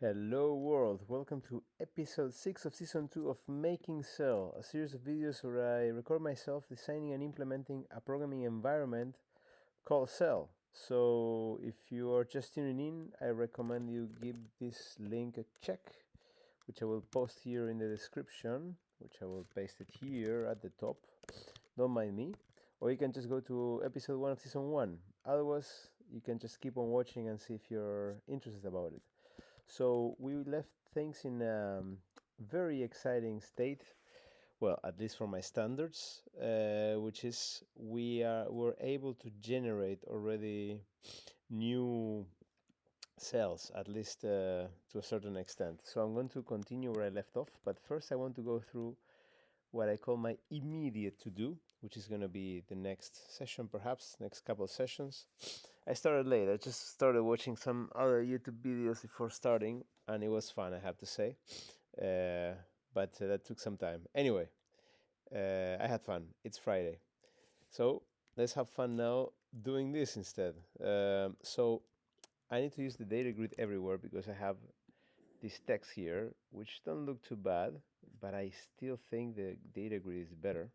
Hello world, welcome to episode 6 of season 2 of Making Cell, a series of videos where I record myself designing and implementing a programming environment called Cell. So if you are just tuning in, I recommend you give this link a check, which I will post here in the description, which I will paste it here at the top. Don't mind me. Or you can just go to episode 1 of season 1. Otherwise, you can just keep on watching and see if you're interested about it. So we left things in a very exciting state, well, at least for my standards, which is we're able to generate already new cells, at least to a certain extent. So I'm going to continue where I left off, but first I want to go through what I call my immediate to-do, which is going to be the next session, perhaps, next couple of sessions. I started late. I just started watching some other YouTube videos before starting, and it was fun, I have to say. But that took some time. Anyway, I had fun. It's Friday. So let's have fun now doing this instead. So I need to use the data grid everywhere because I have these text here, which don't look too bad, but I still think the data grid is better.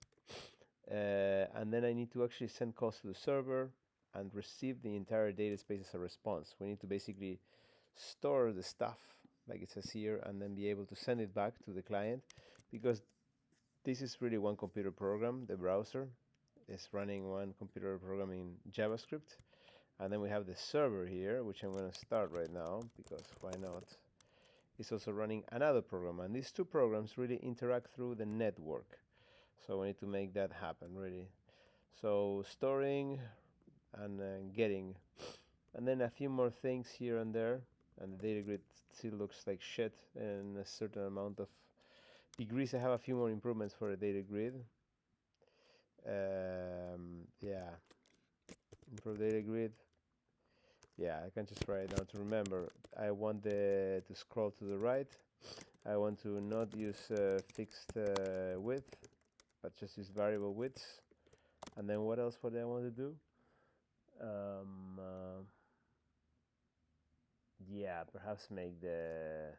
And then I need to actually send calls to the server and receive the entire data space as a response. We need to basically store the stuff, like it says here, and then be able to send it back to the client, because this is really one computer program. The browser is running one computer program in JavaScript, and then we have the server here, which I'm going to start right now, because why not? It's also running another program, and these two programs really interact through the network. So we need to make that happen, really. So storing and getting, and then a few more things here and there, and the data grid still looks like shit in a certain amount of degrees. I have a few more improvements for the data grid. Yeah, improve data grid. Yeah, I can just write it down to remember. I want to scroll to the right. I want to not use fixed width, but just use variable widths. And then what else would I want to do? Yeah, perhaps make the...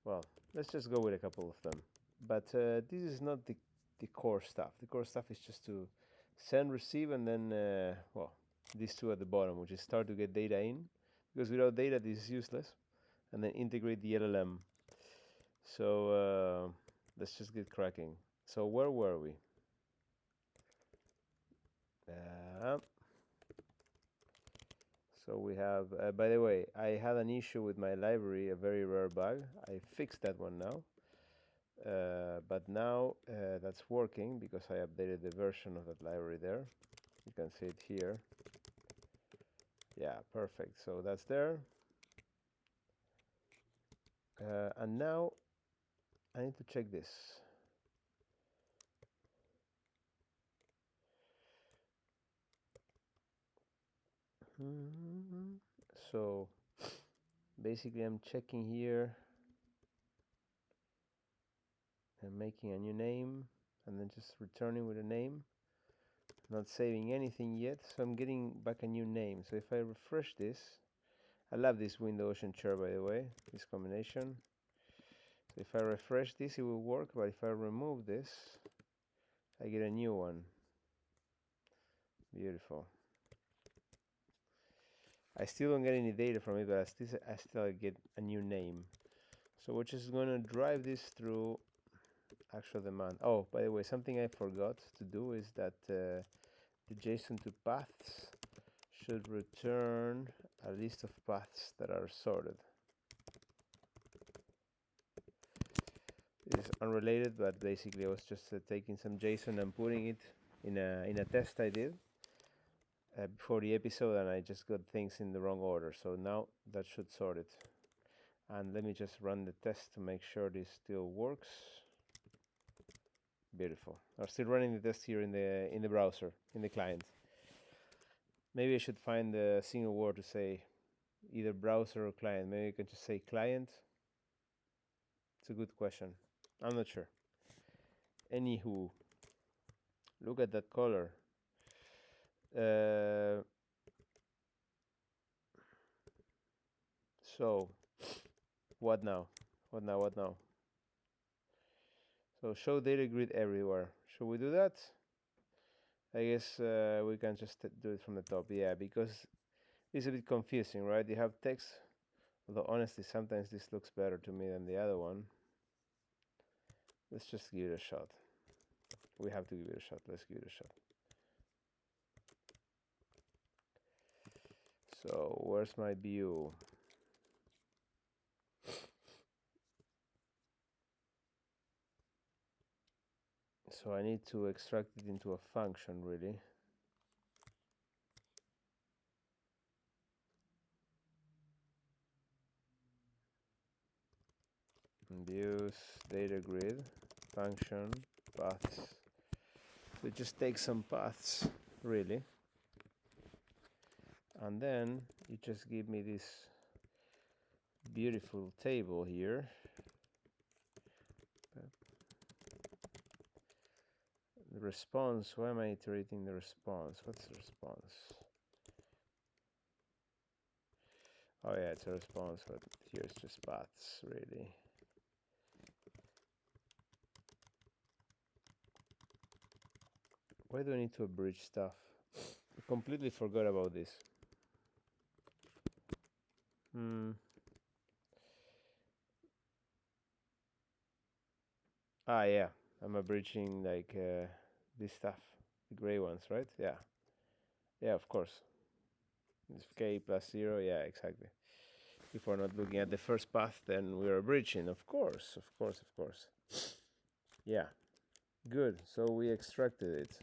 Well, let's just go with a couple of them. But this is not the core stuff. The core stuff is just to send, receive, and then, well, these two at the bottom, which is start to get data in. Because without data, this is useless. And then integrate the LLM. So let's just get cracking. So where were we? So we have, by the way, I had an issue with my library, a very rare bug. I fixed that one now. But now that's working because I updated the version of that library there. You can see it here. Yeah, perfect. So that's there. And now I need to check this. So basically I'm checking here and making a new name and then just returning with a name. Not saving anything yet, so I'm getting back a new name. So if I refresh this, I love this window ocean chair, by the way, this combination. So if I refresh this, it will work, but if I remove this, I get a new one. Beautiful. I still don't get any data from it, but I still get a new name. So we're just going to drive this through actual demand. Oh, by the way, something I forgot to do is that the JSON to paths should return a list of paths that are sorted. This is unrelated, but basically I was just taking some JSON and putting it in a test I did before the episode, and I just got things in the wrong order. So now that should sort it. And let me just run the test to make sure this still works. Beautiful. I'm still running the test here in the browser, in the client. Maybe I should find a single word to say either browser or client. Maybe I can just say client. It's a good question. I'm not sure. Anywho, look at that color. So What now? What now? What now? So show data grid everywhere. Should we do that? I guess we can just do it from the top. Yeah, because it's a bit confusing, right? You have text, although honestly, sometimes this looks better to me than the other one. Let's just give it a shot. We have to give it a shot. Let's give it a shot. So where's my view? So I need to extract it into a function, really. Views, data grid, function, paths. So just take some paths, really. And then you just give me this beautiful table here. The response, why am I iterating the response? What's the response? Oh yeah, it's a response, but here it's just paths, really. Why do I need to abridge stuff? I completely forgot about this. Ah, yeah, I'm abridging like this stuff, the gray ones, right? Yeah, yeah, of course. It's k plus 0, yeah, exactly. If we're not looking at the first path, then we're abridging, of course, of course, of course. Yeah, good. So we extracted it.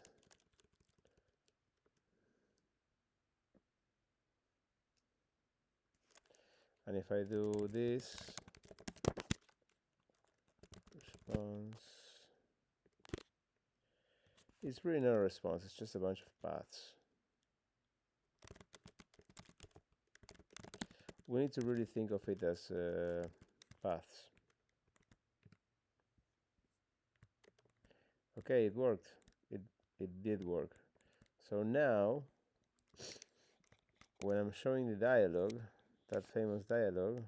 And if I do this, response, it's really not a response, it's just a bunch of paths. We need to really think of it as paths. Okay, it worked. It did work. So now, when I'm showing the dialog, that famous dialog,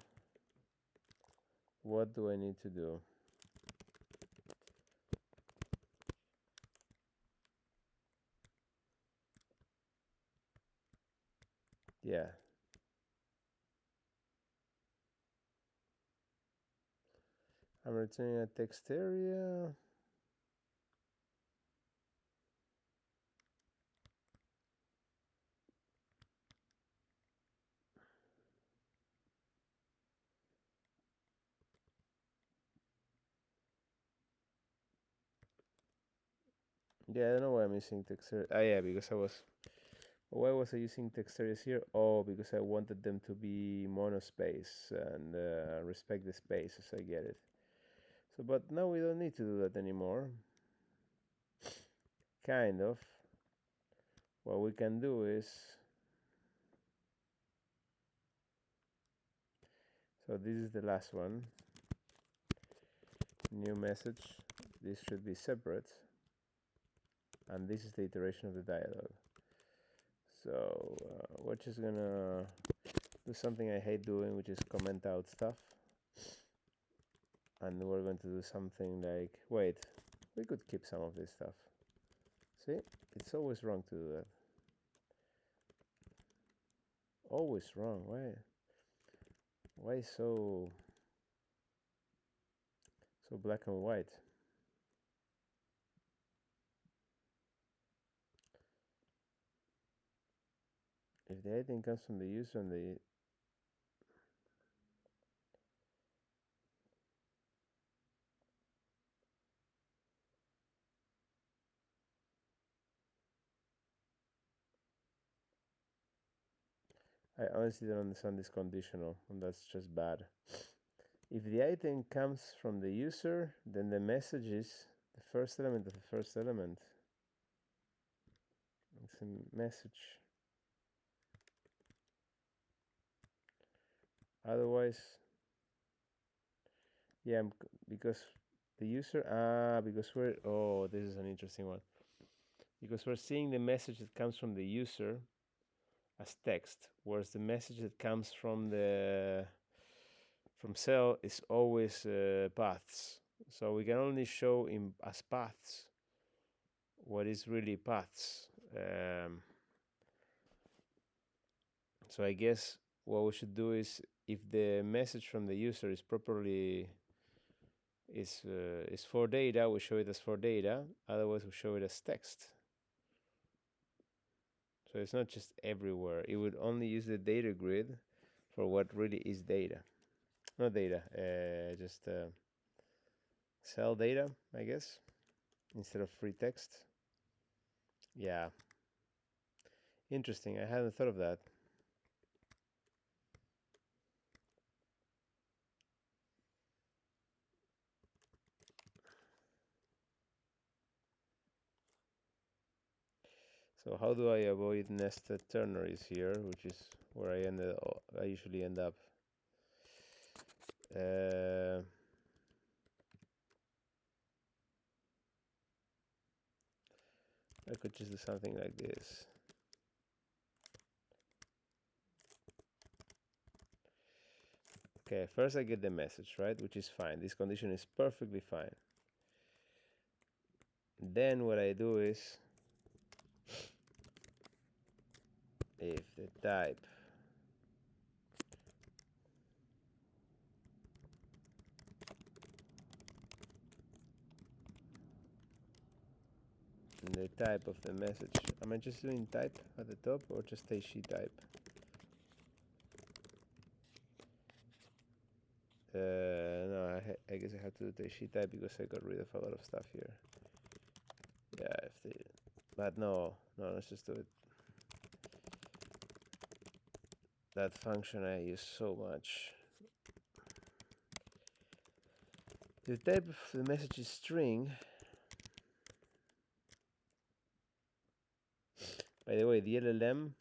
what do I need to do? Yeah. I'm returning a text area. Yeah, I don't know why I'm using text area. Ah, yeah, because why was I using text areas here? Oh, because I wanted them to be monospace and respect the spaces. I get it. So, but now we don't need to do that anymore. Kind of. What we can do is, so this is the last one. New message. This should be separate. And this is the iteration of the dialog. So we're just gonna do something I hate doing, which is comment out stuff. And we're going to do something like, wait, we could keep some of this stuff. See, it's always wrong to do that. Always wrong. Why so black and white? If the item comes from the user and the I honestly don't understand this conditional, and that's just bad. If the item comes from the user, then the message is the first element of the first element. It's a message. Otherwise, yeah, because the user, because this is an interesting one. Because we're seeing the message that comes from the user as text, whereas the message that comes from the from cell is always paths. So we can only show as paths what is really paths. So I guess what we should do is, if the message from the user is properly is for data, we show it as for data. Otherwise, we show it as text. So it's not just everywhere. It would only use the data grid for what really is data. Not data, just cell data, I guess, instead of free text. Yeah. Interesting. I hadn't thought of that. So how do I avoid nested ternaries here, which is where I usually end up? I could just do something like this. Okay, first I get the message, right, which is fine. This condition is perfectly fine. Then what I do is, if the type of the message, am I just doing type at the top or just a she type? No, I guess I have to do the she type because I got rid of a lot of stuff here. Yeah, but no, let's just do it. That function I use so much. The type of the message is string. By the way, the LLM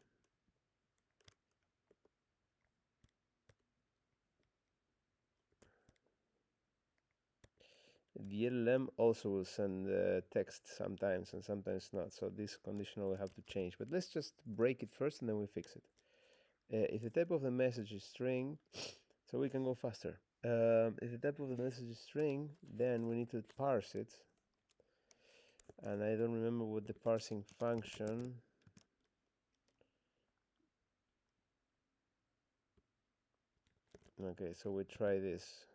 also will send text sometimes and sometimes not. So this conditional will have to change. But let's just break it first and then we fix it. If the type of the message is string, so we can go faster. If the type of the message is string, then we need to parse it. And I don't remember what the parsing function. Okay, so we try this.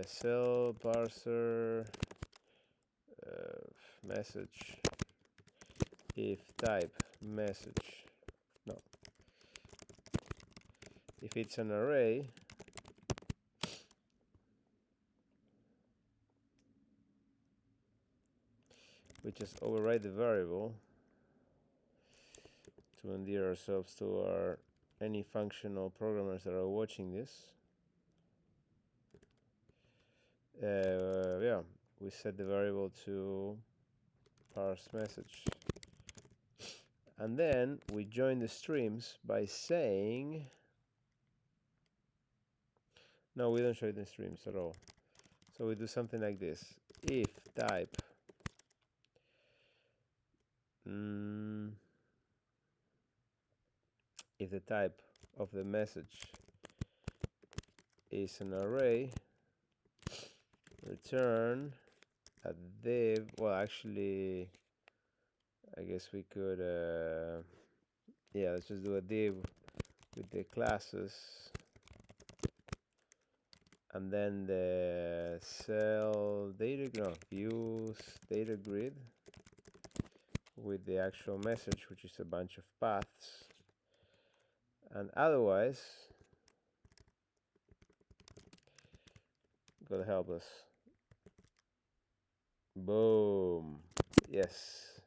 Cell parser message if type message, no, if it's an array, we just override the variable to endear ourselves to any functional programmers that are watching this. Yeah, we set the variable to parse message, and then we join the streams by saying, no, we don't show the streams at all. So we do something like this: if type if the type of the message is an array, return a div. Well, actually, I guess we could, yeah, let's just do a div with the classes, and then the cell data, no, use data grid with the actual message, which is a bunch of paths, and otherwise, God help us. Boom. Yes.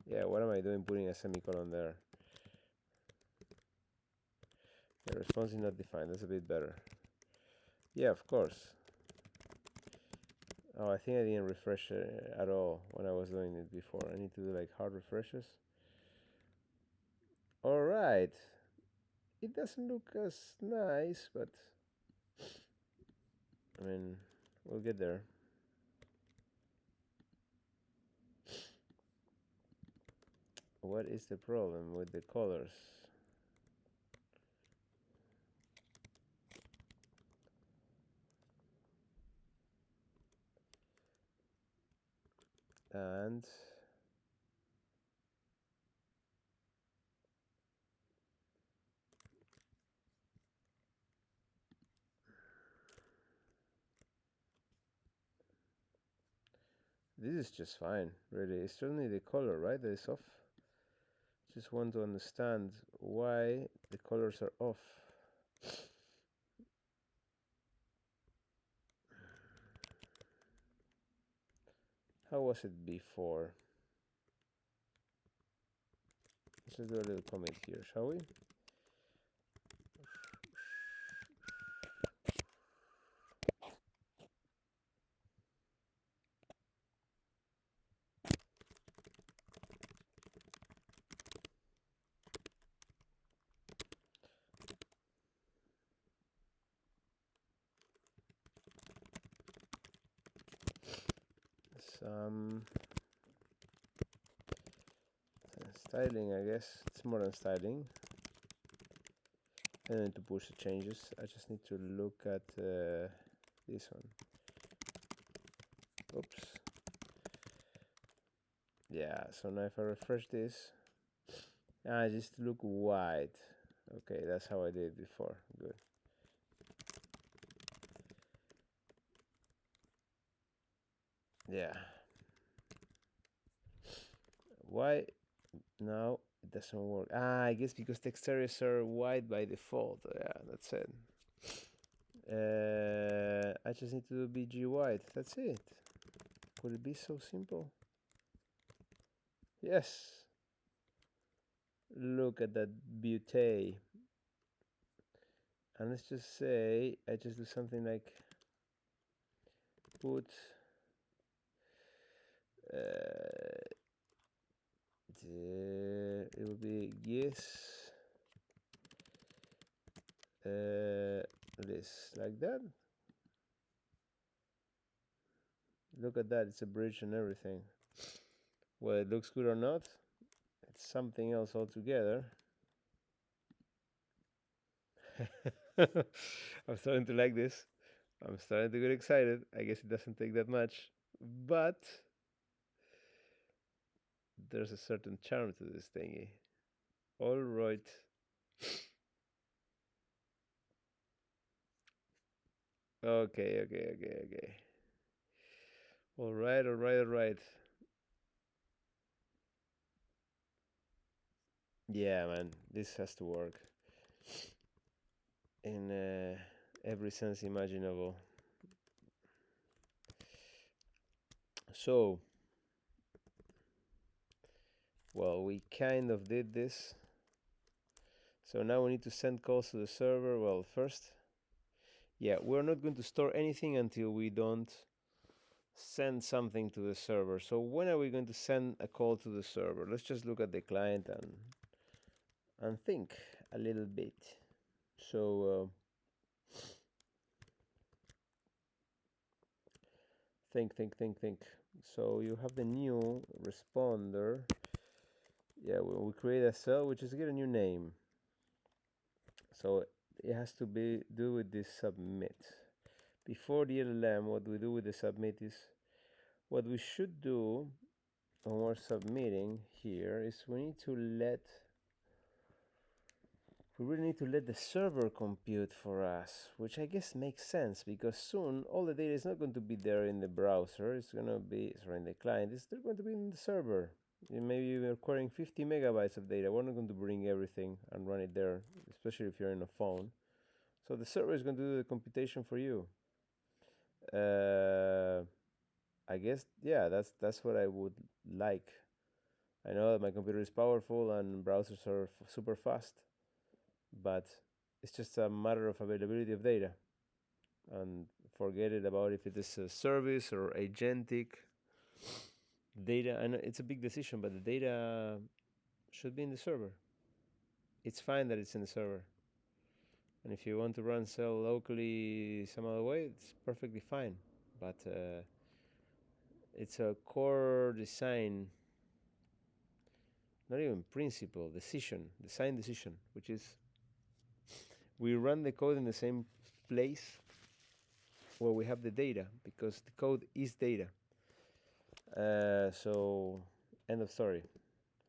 Yeah, what am I doing putting a semicolon there? The response is not defined. That's a bit better. Yeah, of course. Oh, I think I didn't refresh at all when I was doing it before. I need to do like hard refreshes. All right. It doesn't look as nice, but I mean, we'll get there. What is the problem with the colors? And this is just fine, really. It's only the color, right, that is off. Just want to understand why the colors are off. How was it before? Let's just do a little comment here, shall we? Some styling, I guess. It's more than styling. I don't need to push the changes. I just need to look at this one. Oops. Yeah, so now if I refresh this, I just look white. Okay, that's how I did it before. Good. Yeah. Why now it doesn't work? I guess because the exteriors are white by default. Yeah, that's it. I just need to do BG white. That's it. Could it be so simple? Yes. Look at that beauty. And let's just say I just do something like put it will be yes this like that. Look at that, it's a bridge and everything. Whether it looks good or not, it's something else altogether. I'm starting to like this. I'm starting to get excited. I guess it doesn't take that much, but there's a certain charm to this thingy. All right. Okay. All right. Yeah, man, this has to work in every sense imaginable. So, well, we kind of did this. So now we need to send calls to the server. Well, first, yeah, we're not going to store anything until we don't send something to the server. So when are we going to send a call to the server? Let's just look at the client and think a little bit. So think. So you have the new responder. Yeah, we create a cell, which is get a new name. So it has to be do with this submit. Before the LLM, what we do with the submit is what we should do when we're submitting here is we really need to let the server compute for us, which I guess makes sense because soon all the data is not going to be there in the browser. It's going to be, sorry, in the client. It's still going to be in the server. Maybe we're requiring 50 megabytes of data. We're not going to bring everything and run it there, especially if you're in a phone. So the server is going to do the computation for you. I guess, yeah, that's what I would like. I know that my computer is powerful and browsers are super fast, but it's just a matter of availability of data. And forget it about if it is a service or agentic data. I know it's a big decision, but the data should be in the server. It's fine that it's in the server. And if you want to run cell locally some other way, it's perfectly fine. But it's a core design not even principle, decision, design decision, which is we run the code in the same place where we have the data, because the code is data. So end of story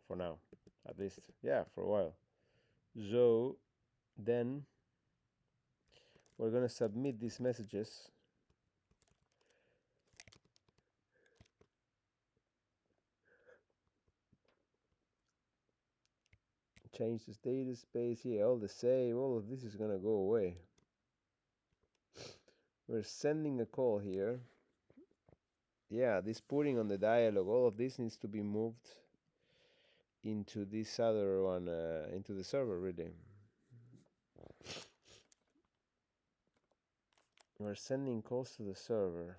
for now, at least. Yeah, for a while. So then we're gonna submit these messages. Change this data space. Yeah, all the same. All of this is gonna go away. We're sending a call here. Yeah, this putting on the dialog, all of this needs to be moved into this other one, into the server, really. We're sending calls to the server.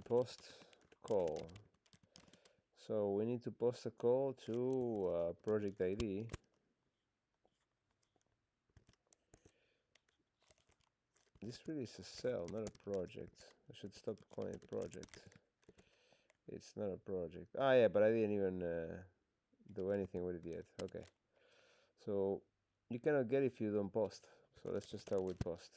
Post call. So we need to post a call to project ID. This really is a cell, not a project. I should stop calling it project. It's not a project. Ah, yeah, but I didn't even do anything with it yet. Okay. So you cannot get if you don't post. So let's just start with post.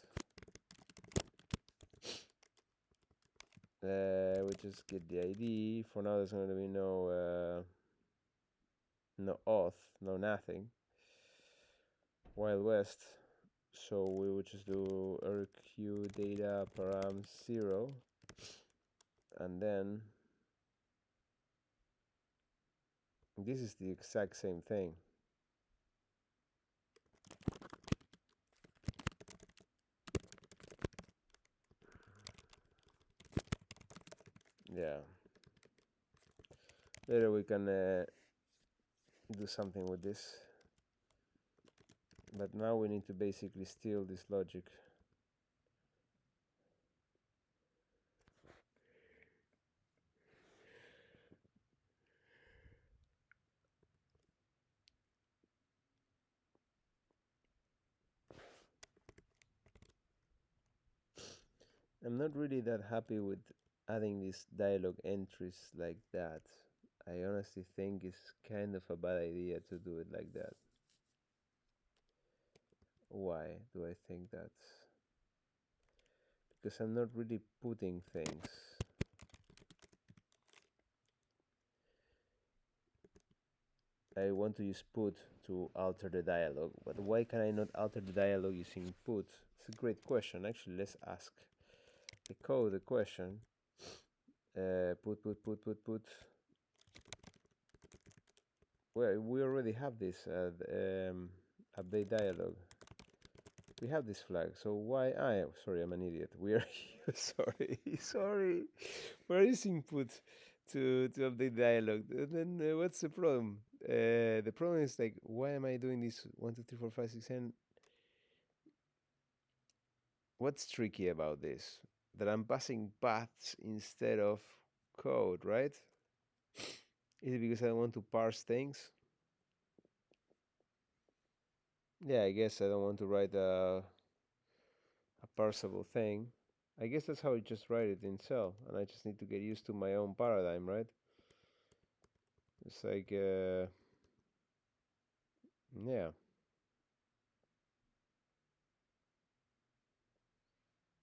We just get the ID. For now, there's going to be no auth, no nothing. Wild West. So we would just do rq data param 0, and then this is the exact same thing. Yeah. Later we can do something with this. But now we need to basically steal this logic. I'm not really that happy with adding these dialog entries like that. I honestly think it's kind of a bad idea to do it like that. Why do I think that? Because I'm not really putting things. I want to use put to alter the dialog, but why can I not alter the dialog using put? It's a great question. Actually, let's ask the code the question. Put. Well, we already have this update dialog. We have this flag, so why? Sorry, I'm an idiot. We are sorry. We're using put to update dialog. And then what's the problem? The problem is, like, why am I doing this 1 2 3 4 5 6 7? What's tricky about this? That I'm passing paths instead of code, right? Is it because I don't want to parse things? Yeah, I guess I don't want to write a parsable thing. I guess that's how I just write it in cell, and I just need to get used to my own paradigm, right? It's like, yeah.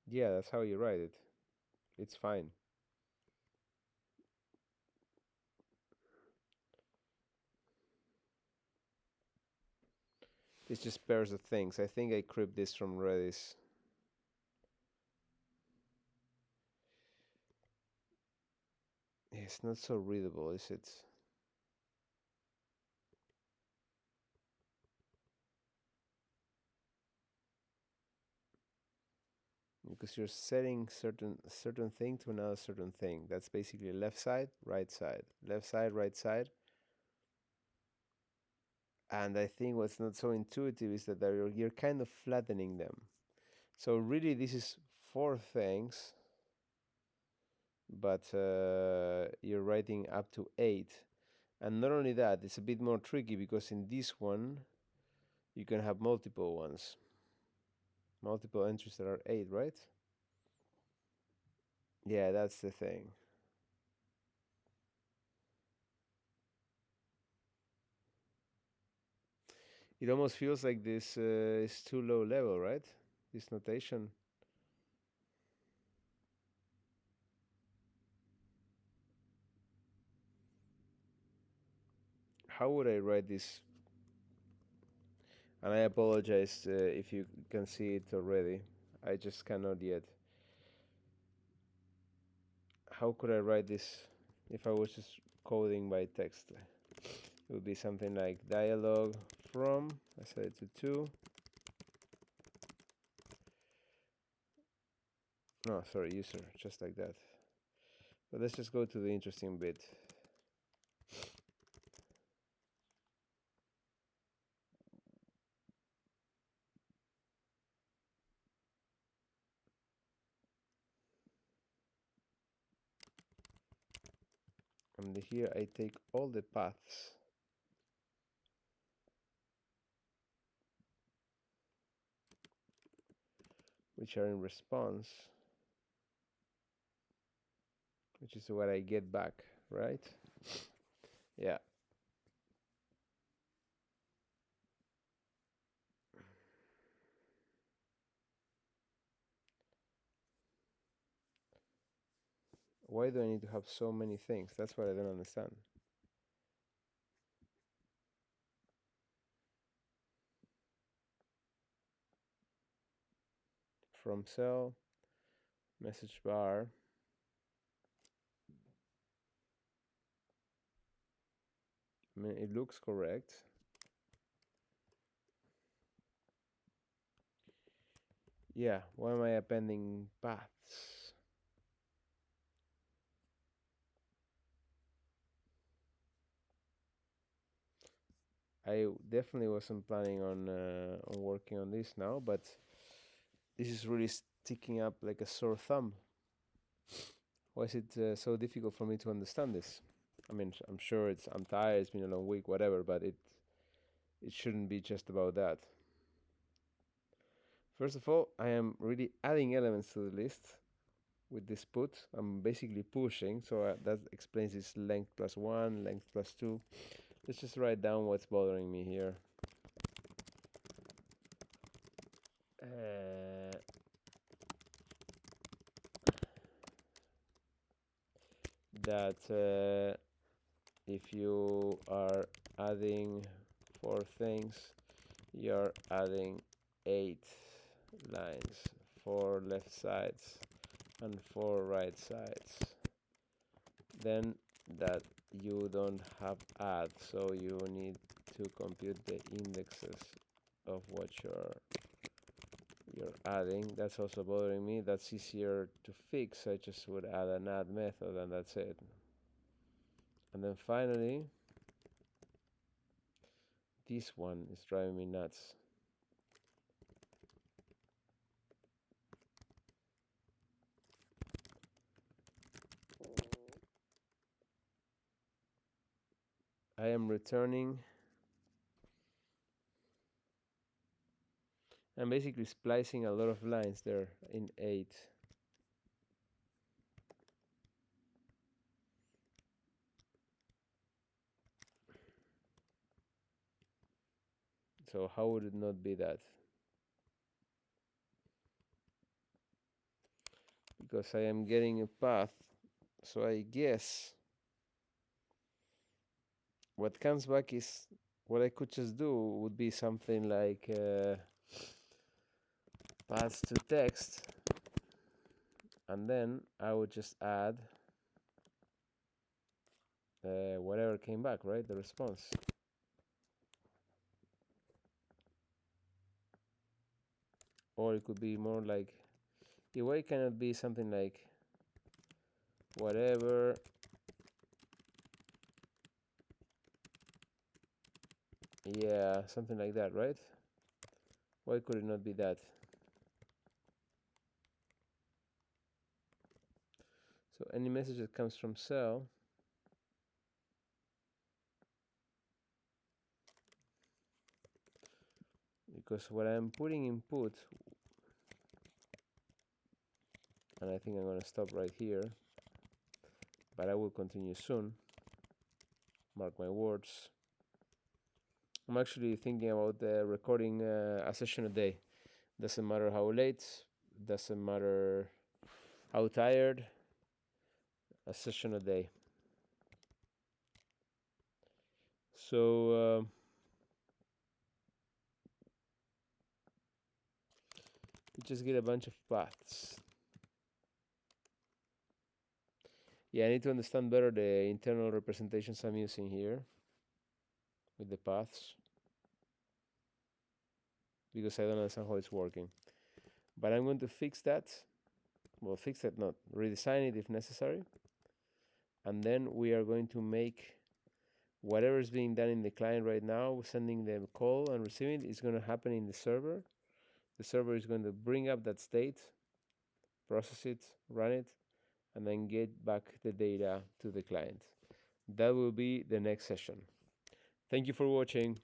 Yeah, that's how you write it. It's fine. It's just pairs of things. I think I cribbed this from Redis. It's not so readable, is it? Because you're setting certain thing to another certain thing. That's basically left side, right side, left side, right side. And I think what's not so intuitive is that you're kind of flattening them. So really, this is 4 things, but you're writing up to 8. And not only that, it's a bit more tricky because in this one, you can have multiple ones. Multiple entries that are 8, right? Yeah, that's the thing. It almost feels like this is too low level, right? This notation. How would I write this? And I apologize if you can see it already. I just cannot yet. How could I write this if I was just coding by text? It would be something like dialog from, I set it to 2. No, sorry, user, just like that. But let's just go to the interesting bit. And here I take all the paths which are in response, which is what I get back, right? Yeah. Why do I need to have so many things? That's what I don't understand. From cell, message bar. I mean, it looks correct. Yeah, why am I appending paths? I definitely wasn't planning on working on this now, but this is really sticking up like a sore thumb. Why is it so difficult for me to understand this? I mean, I'm sure I'm tired, it's been a long week, whatever, but it shouldn't be just about that. First of all, I am really adding elements to the list with this put. I'm basically pushing, so that explains this length plus 1, length plus 2. Let's just write down what's bothering me here. That if you are adding 4 things, you're adding 8 lines, 4 left sides and 4 right sides. Then that you don't have add, so you need to compute the indexes of what you're adding. That's also bothering me. That's easier to fix. I just would add an add method and that's it. And then finally, this one is driving me nuts. I am returning. I'm basically splicing a lot of lines there in 8. So how would it not be that? Because I am getting a path, so I guess what comes back is what I could just do would be something like paths to text, and then I would just add whatever came back, right? The response. Or it could be more like, why cannot be something like whatever yeah, something like that, right? Why could it not be that? So any message that comes from cell because what I'm putting input, and I think I'm going to stop right here, but I will continue soon, mark my words. I'm actually thinking about recording a session a day. Doesn't matter how late, doesn't matter how tired, a session a day. So we just get a bunch of paths. Yeah, I need to understand better the internal representations I'm using here with the paths, because I don't understand how it's working. But I'm going to fix that. Well, fix it, not redesign it if necessary. And then we are going to make whatever is being done in the client right now, sending the call and receiving it, is going to happen in the server. The server is going to bring up that state, process it, run it, and then get back the data to the client. That will be the next session. Thank you for watching.